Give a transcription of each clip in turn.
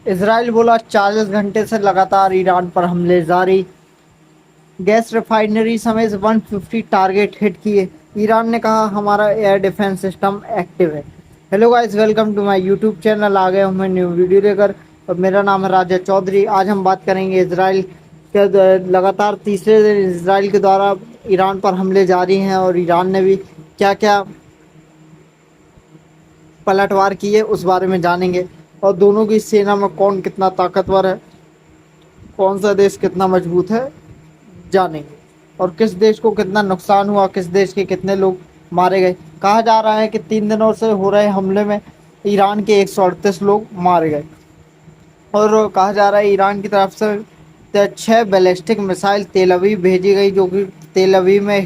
اسرائیل بولا 40 گھنٹے سے لگاتار ایران پر حملے جاری، گیس ریفائنری سمیت 150 ٹارگیٹ ہٹ کیے، ایران نے کہا ہمارا ایئر ڈیفنس سسٹم ایکٹیو ہے۔ Hello guys, welcome to my YouTube channel, آ گئے ہوں میں نیو ویڈیو لے کر، اور میرا نام ہے راجہ چودھری۔ آج ہم بات کریں گے اسرائیل کے لگاتار تیسرے دن اسرائیل کے دوارا ایران پر حملے جاری ہیں، اور ایران نے بھی کیا کیا پلٹوار کیے اس بارے میں جانیں گے، اور دونوں کی سینا میں کون کتنا طاقتور ہے، کون سا دیش کتنا مضبوط ہے جانیں گے، اور کس دیش کو کتنا نقصان ہوا، کس دیش کے کتنے لوگ مارے گئے۔ کہا جا رہا ہے کہ 3 دنوں سے ہو رہے حملے میں ایران کے 138 لوگ مارے گئے، اور کہا جا رہا ہے ایران کی طرف سے 6 بیلسٹک میزائل تیل اویو بھیجی گئی، جو کہ تیل اویو میں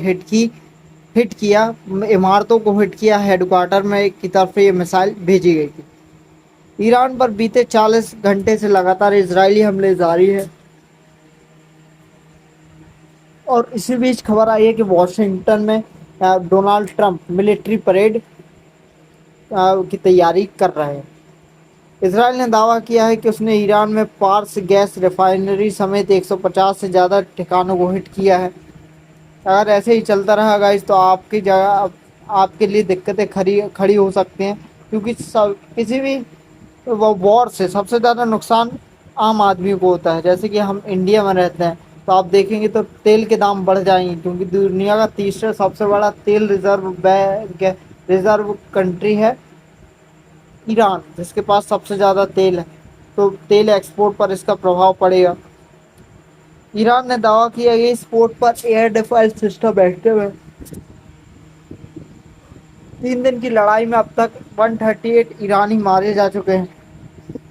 ہٹ کیا، عمارتوں کو ہٹ کیا، ہیڈ کوارٹر میں کی طرف یہ میزائل بھیجی گئی تھی۔ ایران پر بیتے 40 گھنٹے سے لگاتار اسرائیلی حملے جاری ہیں، اور اسی بیچ خبر آئی ہے کہ واشنگٹن میں ڈونلڈ ٹرمپ ملٹری پریڈ کی تیاری کر رہے ہیں۔ اسرائیل نے دعویٰ کیا ہے کہ اس نے ایران میں پارس گیس ریفائنری سمیت 150 سے زیادہ ٹھکانوں کو ہٹ کیا ہے۔ اگر ایسے ہی چلتا رہا گائز تو آپ کی جگہ آپ کے لیے دقتیں کھڑی ہو سکتی ہیں، کیونکہ کسی بھی وار سے سب سے زیادہ نقصان عام آدمی کو ہوتا ہے۔ جیسے کہ ہم انڈیا میں رہتے ہیں تو آپ دیکھیں گے تو تیل کے دام بڑھ جائیں گے، کیونکہ دنیا کا تیسرا سب سے بڑا تیل ریزرو کنٹری ہے ایران، جس کے پاس سب سے زیادہ تیل ہے، تو تیل ایکسپورٹ پر اس کا پربھاؤ پڑے گا۔ ایران نے دعویٰ کیا کہ اس پورٹ پر ایئر ڈیفنس سسٹم ایکٹیو ہے۔ 3 دن کی لڑائی میں اب تک 138 ایرانی مارے جا چکے ہیں،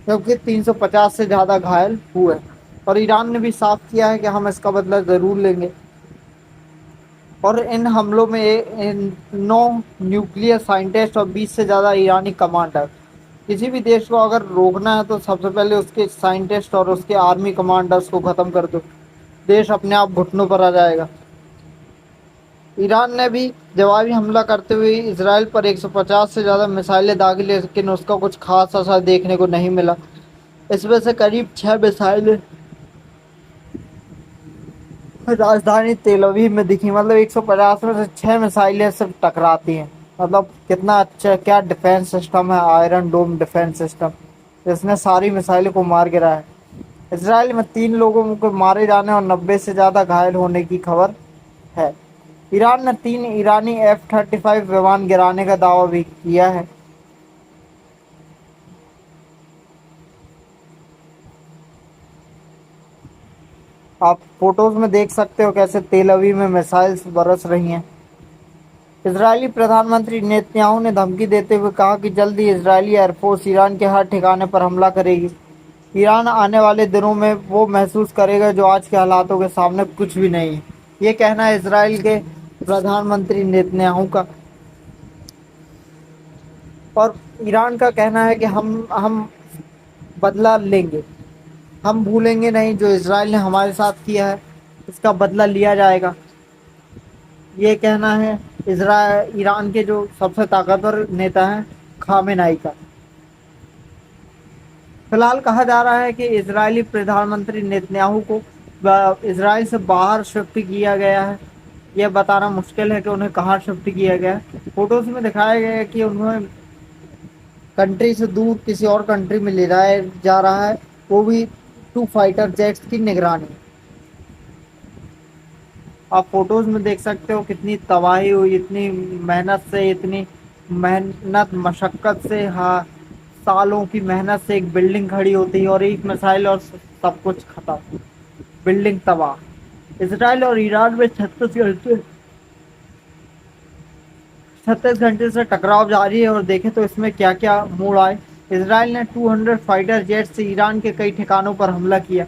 جبکہ 350 سے زیادہ گھائل ہوئے، اور ایران نے بھی صاف کیا ہے کہ ہم اس کا بدلہ ضرور لیں گے، اور ان حملوں میں 9 نیوکلیئر سائنٹسٹ اور 20 سے زیادہ ایرانی کمانڈر۔ کسی بھی دیش کو اگر روکنا ہے تو سب سے پہلے اس کے سائنٹسٹ اور اس کے آرمی کمانڈرز کو ختم کر دو، دیش اپنے آپ گھٹنوں پر آ جائے گا۔ ایران نے بھی جوابی حملہ کرتے ہوئے اسرائیل پر 150 سے زیادہ میزائلیں داغی، لیکن اس کا کچھ خاص اثر دیکھنے کو نہیں ملا۔ اس میں سے قریب 6 میزائلیں راجدھانی تیل اویو میں دکھی، مطلب 150 میں سے 6 میزائلیں صرف ٹکراتی ہیں۔ مطلب کتنا اچھا، کیا ڈیفینس سسٹم ہے، آئرن ڈوم ڈیفینس سسٹم، جس نے ساری میزائلوں کو مار گرا ہے۔ اسرائیل میں 3 لوگوں کو مارے جانے اور 90 سے زیادہ گھائل ہونے کی خبر ہے۔ ایران نے 3 ایرانی F-35 ومان گرانے کا دعویٰ بھی کیا ہے۔ آپ فوٹوز میں دیکھ سکتے ہو کیسے تیل اویو میں میزائلز برس رہی ہیں۔ اسرائیلی پردھان منتری نیتن یاہو نے دھمکی دیتے ہوئے کہا کہ جلد ہی اسرائیلی ایئر فورس ایران کے ہر ٹھکانے پر حملہ کرے گی۔ ایران آنے والے دنوں میں وہ محسوس کرے گا جو آج کے حالاتوں کے سامنے کچھ بھی نہیں ہے۔ یہ کہنا ہے اسرائیل کے پردھان منتری نیتن یاہو کا، اور ایران کا کہنا ہے کہ ہم بدلہ لیں گے، ہم بھولیں گے نہیں جو اسرائیل نے ہمارے ساتھ کیا ہے، اس کا بدلہ لیا جائے گا۔ یہ کہنا ہے ایران کے جو سب سے طاقتور نیتا ہیں خامنہ ای کا۔ فی الحال کہا جا رہا ہے کہ اسرائیلی پردھان منتری نیتن یاہو کو اسرائیل سے باہر شفٹ کیا گیا ہے۔ یہ بتانا مشکل ہے کہ انہیں کہاں شفٹ کیا گیا ہے۔ فوٹوز میں دکھایا گیا ہے کہ انہیں کنٹری سے دور کسی اور کنٹری میں لے جایا جا رہا ہے، وہ بھی 2 فائٹر جیٹس کی نگرانی۔ آپ فوٹوز میں دیکھ سکتے ہو کتنی تباہی ہوئی، اتنی محنت مشقت سے، سالوں کی محنت سے ایک بلڈنگ کھڑی ہوتی ہے، اور ایک میزائل اور سب کچھ ختم، بلڈنگ تباہ۔ اسرائیل اور ایران میں 36 گھنٹے سے ٹکراؤ جاری ہے، اور دیکھیں تو اس میں کیا کیا موڑ آئے۔ اسرائیل نے 200 فائٹر جیٹ سے ایران کے کئی ٹھکانوں پر حملہ کیا۔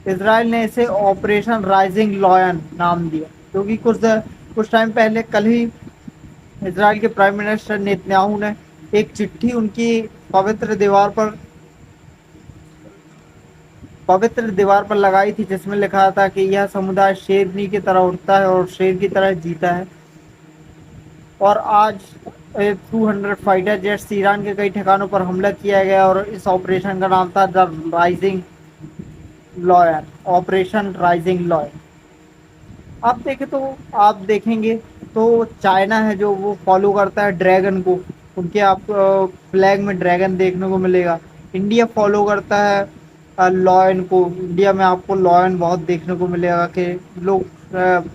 اسرائیل نے اسے آپریشن رائزنگ لائن نام دیا، کیونکہ کچھ ٹائم پہلے کل ہی اسرائیل کے پرائم منسٹر نیتن یاہو نے ایک چٹھی ان کی پوتر دیوار پر لگائی تھی، جس میں لکھا تھا کہ یہ سمودائے شیرنی کی طرح اٹھتا ہے اور شیر کی طرح جیتا ہے، اور آج 200 फाइटर जेट्स ईरान के कई ठिकानों पर हमला किया गया और इस ऑपरेशन का नाम था the rising lion, operation rising lion. आप देखें तो आप देखेंगे तो चाइना है जो वो फॉलो करता है ड्रैगन को, उनके आप फ्लैग में ड्रैगन देखने को मिलेगा। इंडिया फॉलो करता है लॉयन को, इंडिया में आपको लॉयन बहुत देखने को मिलेगा कि लोग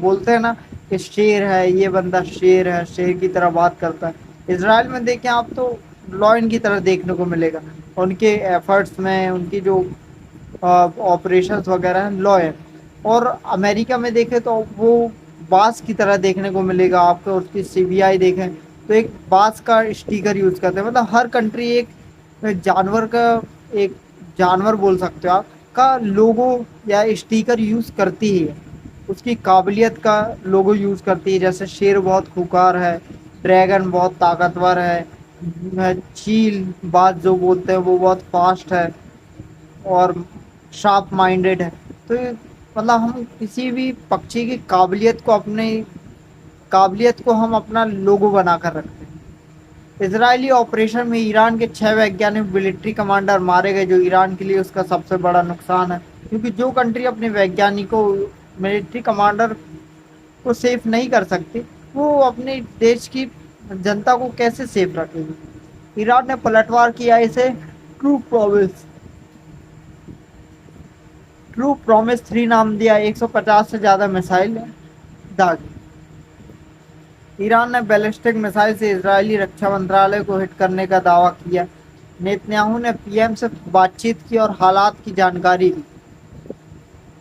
बोलते हैं ना कि शेर है, ये बंदा शेर है, शेर की तरह बात करता है। इसराइल में देखें आप तो लॉयन की तरह देखने को मिलेगा, उनके एफर्ट्स में, उनकी जो ऑपरेशंस वगैरह हैं लॉयन। और अमेरिका में देखें तो वो बांस की तरह देखने को मिलेगा आपको, उसकी सीबीआई देखें तो एक बांस का स्टिकर यूज करते हैं। मतलब हर कंट्री एक जानवर का, एक जानवर बोल सकते हो आप, का लोगो या स्टिकर यूज करती ही है, उसकी काबिलियत का लोगो यूज करती है। जैसे शेर बहुत खुंखार है, ड्रैगन बहुत ताकतवर है, चील बाज जो बोलते हैं वो बहुत फास्ट है और शार्प माइंडेड है। तो मतलब हम किसी भी पक्षी की काबिलियत को हम अपना लोगो बनाकर रखते हैं। इजरायली ऑपरेशन में ईरान के 6 वैज्ञानिक मिलिट्री कमांडर मारे गए, जो ईरान के लिए उसका सबसे बड़ा नुकसान है, क्योंकि जो कंट्री अपने वैज्ञानिकों, मिलिट्री कमांडर को सेफ नहीं कर सकती, वो अपने देश की जनता को कैसे सेफ रखेगी। ईरान ने पलटवार किया, इसे ट्रू प्रॉमिस ट्रू प्रॉमिस 3 नाम दिया, 150 से ज्यादा मिसाइल दागी। ईरान ने बैलिस्टिक मिसाइल से इजरायली रक्षा मंत्रालय को हिट करने का दावा किया। नेतन्याहू ने पीएम से बातचीत की और हालात की जानकारी दी।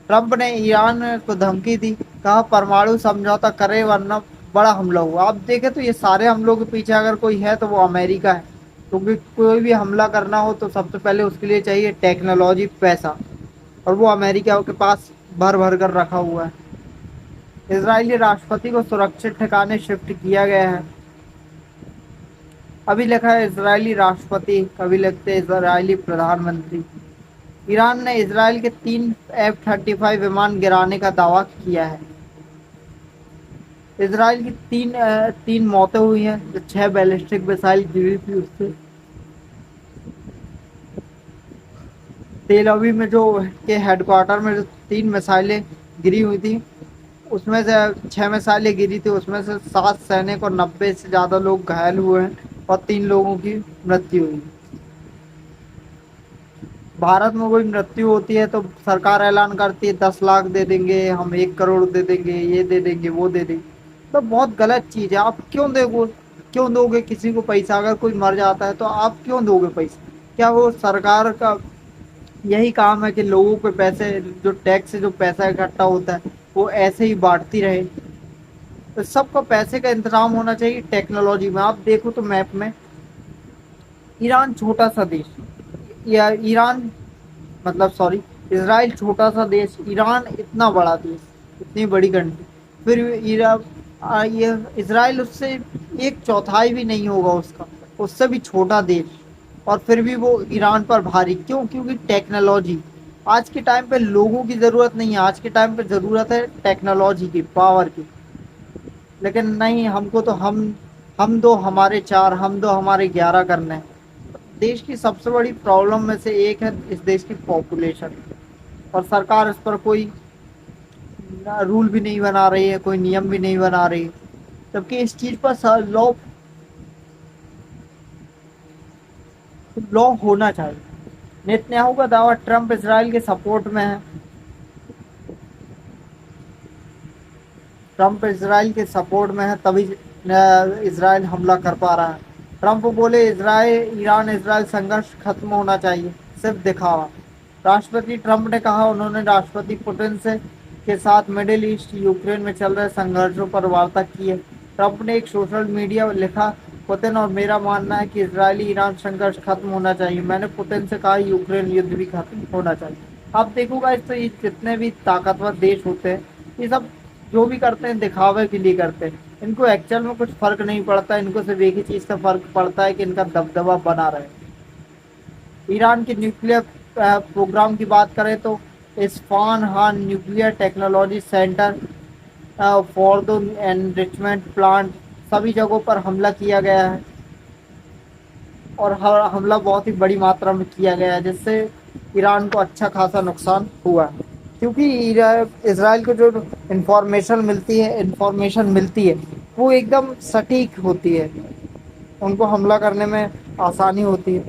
ट्रंप ने ईरान को धमकी दी, कहा परमाणु समझौता करे वरना बड़ा हमला हुआ। आप देखें तो ये सारे हमलों के पीछे अगर कोई है तो वो अमेरिका है, क्योंकि कोई भी हमला करना हो तो सबसे पहले उसके लिए चाहिए टेक्नोलॉजी, पैसा, और वो अमेरिका के पास भर भर कर रखा हुआ है। इजरायली राष्ट्रपति को सुरक्षित ठिकाने शिफ्ट किया गया है। अभी लिखा है इजरायली राष्ट्रपति, कभी लिखते इजरायली प्रधानमंत्री। ईरान ने इजराइल के 3 F-35 विमान गिराने का दावा किया है। इजराइल की तीन मौतें हुई हैं, जो 6 बैलिस्टिक मिसाइल गिरी थी उससे। तेल अवीव में जो के हेडक्वार्टर में जो 3 मिसाइलें गिरी हुई थी, उसमें से 6 मिसाइलें गिरी थी, उसमें से 7 सैनिक और 90 से ज़्यादा लोग घायल हुए हैं और 3 लोगों की मृत्यु हुई। भारत में कोई मृत्यु होती है तो सरकार ऐलान करती है 10 लाख दे देंगे, हम 1 करोड़ दे देंगे, ये दे देंगे, वो दे देंगे। तो बहुत गलत चीज़ है। आप क्यों दोगे किसी को पैसा? अगर कोई मर जाता है तो आप क्यों दोगे पैसा? क्या वो सरकार का यही काम है कि लोगों के पैसे, जो टैक्स से जो पैसा इकट्ठा होता है, वो ऐसे ही बांटती रहे? तो सबको पैसे का इंतजाम होना चाहिए। टेक्नोलॉजी में आप देखो तो मैप में ईरान छोटा सा देश, या ईरान मतलब सॉरी इसराइल छोटा सा देश, ईरान इतना बड़ा देश, इतनी बड़ी कंट्री, फिर ये इसराइल उससे 1/4 भी नहीं होगा उसका, उससे भी छोटा देश, और फिर भी वो ईरान पर भारी क्यों? क्योंकि टेक्नोलॉजी। आज के टाइम पे लोगों की ज़रूरत नहीं है, आज के टाइम पे ज़रूरत है टेक्नोलॉजी की, पावर की। लेकिन नहीं, हमको तो हम दो हमारे चार, हम दो हमारे 11 करने हैं। देश की सबसे बड़ी प्रॉब्लम में से एक है इस देश की पॉपुलेशन, और सरकार इस पर कोई रूल भी नहीं बना रही है, कोई नियम भी नहीं बना रही है, जबकि इस चीज़ पर लॉ लॉ होना चाहिए। नेतन्याहू का दावा, ट्रंप इसराइल के सपोर्ट में है। ट्रंप इसराइल के सपोर्ट में है तभी इसराइल हमला कर पा रहा है। ट्रंप बोले इसराइल ईरान इसराइल संघर्ष खत्म होना चाहिए, सिर्फ दिखावा। राष्ट्रपति ट्रंप ने कहा उन्होंने राष्ट्रपति पुतिन से के साथ मिडिल ईस्ट, यूक्रेन में चल रहे संघर्षों पर वार्ता की है। ट्रंप ने एक सोशल मीडिया लिखा, पुतिन और मेरा मानना है कि इसराइली ईरान संघर्ष खत्म होना चाहिए। मैंने पुतिन से कहा यूक्रेन युद्ध भी खत्म होना चाहिए। आप देखोगा इस तो ये जितने भी ताकतवर देश होते हैं, ये सब जो भी करते हैं दिखावे के लिए करते हैं। इनको एक्चुअल में कुछ फर्क नहीं पड़ता, इनको सिर्फ एक ही चीज़ का फर्क पड़ता है कि इनका दबदबा बना रहे। ईरान के न्यूक्लियर प्रोग्राम की बात करें तो इस्फान हान nuclear technology centre for the enrichment plant सभी जगहों पर हमला किया गया है और हर हमला बहुत ही बड़ी मात्रा में किया गया है, जिससे ईरान को अच्छा खासा नुकसान हुआ है। क्योंकि इसराइल को जो इंफॉर्मेशन मिलती है वो एकदम सटीक होती है, उनको हमला करने में आसानी होती है।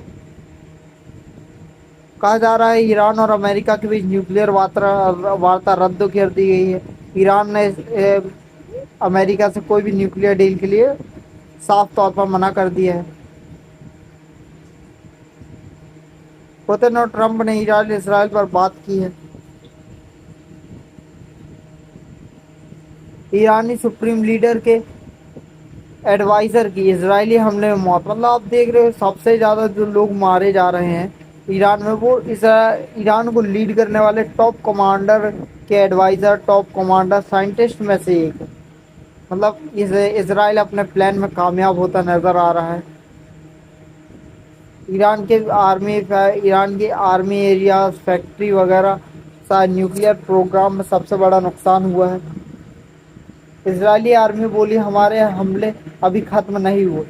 कहा जा रहा है ईरान और अमेरिका के बीच न्यूक्लियर वार्ता रद्द कर दी गई है। ईरान ने अमेरिका से कोई भी न्यूक्लियर डील के लिए साफ तौर पर मना कर दिया है। पुतिन और ट्रंप ने ईरान इसराइल पर बात की है। ईरानी सुप्रीम लीडर के एडवाइजर की इजरायली हमले में मौत। मतलब आप देख रहे हो सबसे ज़्यादा जो लोग मारे जा रहे हैं ईरान में, वो ईरान को लीड करने वाले टॉप कमांडर के एडवाइजर, टॉप कमांडर, साइंटिस्ट में से एक है। मतलब इसराइल अपने प्लान में कामयाब होता नजर आ रहा है। ईरान के आर्मी एरियाज, फैक्ट्री वगैरह सा न्यूक्लियर प्रोग्राम में सबसे बड़ा नुकसान हुआ है। इजरायली आर्मी बोली हमारे हमले अभी खत्म नहीं हुए।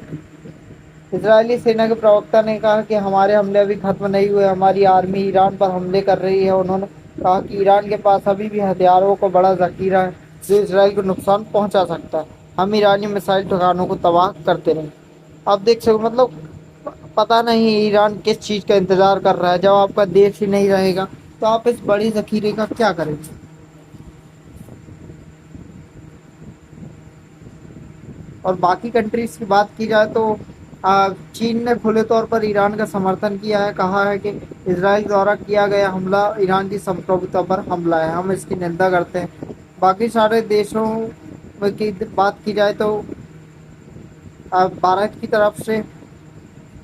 इजरायली सेना के प्रवक्ता ने कहा कि हमारे हमले अभी खत्म नहीं हुए, हमारी आर्मी ईरान पर हमले कर रही है। उन्होंने कहा कि ईरान के पास अभी भी हथियारों का बड़ा जखीरा है जो इसराइल को नुकसान पहुंचा सकता है। हम ईरानी मिसाइल ठिकानों को तबाह करते रहें। आप देख सको मतलब पता नहीं ईरान किस चीज़ का इंतज़ार कर रहा है। जब आपका देश ही नहीं रहेगा तो आप इस बड़ी जखीरे का क्या करेंगे। और बाकी कंट्रीज की बात की जाए तो चीन ने खुले तौर पर ईरान का समर्थन किया है, कहा है कि इसराइल द्वारा किया गया हमला ईरान की संप्रभुता पर हमला है, हम इसकी निंदा करते हैं। बाकी सारे देशों की बात की जाए तो भारत की तरफ से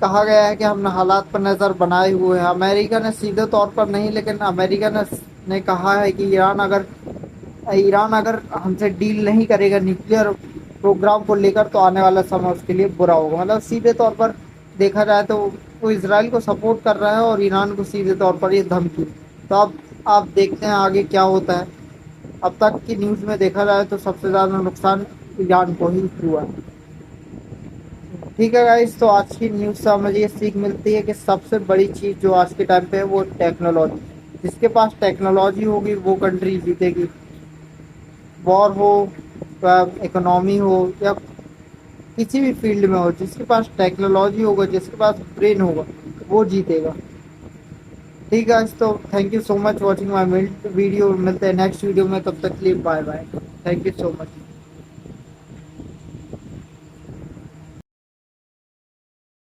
कहा गया है कि हमने हालात पर नज़र बनाए हुए हैं। अमेरिका ने सीधे तौर पर नहीं, लेकिन अमेरिका ने कहा है कि ईरान अगर हमसे डील नहीं करेगा न्यूक्लियर प्रोग्राम को लेकर तो आने वाला समय उसके लिए बुरा होगा। मतलब सीधे तौर पर देखा जाए तो वो इसराइल को सपोर्ट कर रहा है और ईरान को सीधे तौर पर ये धमकी। तो अब आप देखते हैं आगे क्या होता है। अब तक की न्यूज़ में देखा जाए तो सबसे ज़्यादा नुकसान ईरान को ही हुआ है। ठीक है गाइस, तो आज की न्यूज़ से हमें ये सीख मिलती है कि सबसे बड़ी चीज़ जो आज के टाइम पे है वो टेक्नोलॉजी। जिसके पास टेक्नोलॉजी होगी वो कंट्री जीतेगी। वॉर हो, इकोनॉमी हो या किसी भी फील्ड में हो, जिसके पास टेक्नोलॉजी होगा, जिसके पास ब्रेन होगा वो जीतेगा। ठीक है, तो thank you so much watching my video. मिलते हैं नेक्स्ट वीडियो में, तब तक के लिए bye bye. Thank you so much.